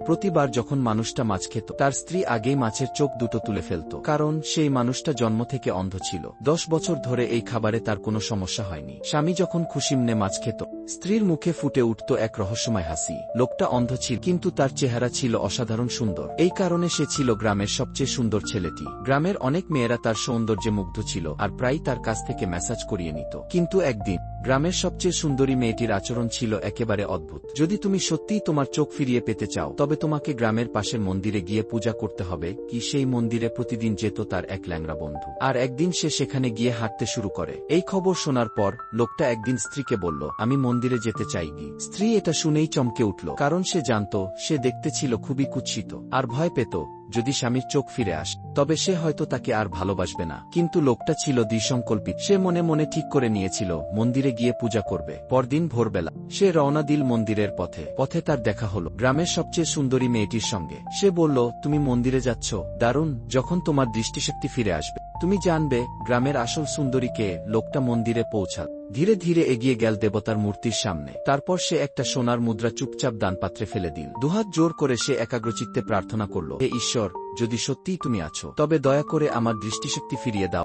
প্রতিবার যখন মানুষটা মাছ খেত তার স্ত্রী আগেই মাছের চোখ দুটো তুলে ফেলত, কারণ সেই মানুষটা জন্ম থেকে অন্ধ ছিল। 10 বছর ধরে এই খাবারে তার কোনো সমস্যা হয়নি। স্বামী যখন খুশিমনে মাছ খেত, স্ত্রীর মুখে ফুটে উঠত এক রহস্যময় হাসি। লোকটা অন্ধ ছিল, কিন্তু তার চেহারা ছিল অসাধারণ সুন্দর। এই কারণে সে ছিল গ্রামের সবচেয়ে সুন্দর ছেলেটি। গ্রামের অনেক মেয়েরা তার সৌন্দর্যে মুগ্ধ ছিল আর প্রায়ই তার কাছ থেকে ম্যাসাজ করিয়ে নিত। কিন্তু একদিন গ্রামের সবচেয়ে সুন্দরী মেয়েটির আচরণ ছিল একেবারে অদ্ভুত। যদি তুমি সত্যিই তোমার চোখ ফিরিয়ে পেতে চাও, তবে তোমাকে গ্রামের পাশের মন্দিরে গিয়ে পূজা করতে হবে। কি সেই মন্দিরে প্রতিদিন যেত তার এক ল্যাংড়া বন্ধু। আর একদিন সে সেখানে গিয়ে হাঁটতে শুরু করে। এই খবর শোনার পর লোকটা একদিন স্ত্রীকে বলল, আমি মন্দিরে যেতে চাই। স্ত্রী এটা শুনেই চমকে উঠল, কারণ সে জানত সে দেখতে ছিল খুবই কুৎসিত আর ভয় পেত যদি স্বামীর চোখ ফিরে আসে তবে সে হয়তো তাকে আর ভালোবাসবে না। কিন্তু লোকটা ছিল দৃঢ়সংকল্পিত। সে মনে মনে ঠিক করে নিয়েছিল মন্দিরে গিয়ে পূজা করবে। পরদিন ভোরবেলা সে রওনা দিল মন্দিরের পথে। পথে তার দেখা হলো গ্রামের সবচেয়ে সুন্দরী মেয়েটির সঙ্গে। সে বলল, তুমি মন্দিরে যাচ্ছ? দারুণ, যখন তোমার দৃষ্টিশক্তি ফিরে আসবে তুমি জানবে গ্রামের আসল সুন্দরীকে। লোকটা মন্দিরে পৌঁছাল, ধীরে ধীরে এগিয়ে গেল দেবতার মূর্তির সামনে। তারপর সে একটা সোনার মুদ্রা চুপচাপ দানপাত্রে ফেলে দিল। দুহাত জোর করে সে একাগ্রচিত্তে প্রার্থনা করল, হে ঈশ্বর, যদি সত্যিই তুমি আছো তবে দয়া করে আমার দৃষ্টিশক্তি ফিরিয়ে দাও।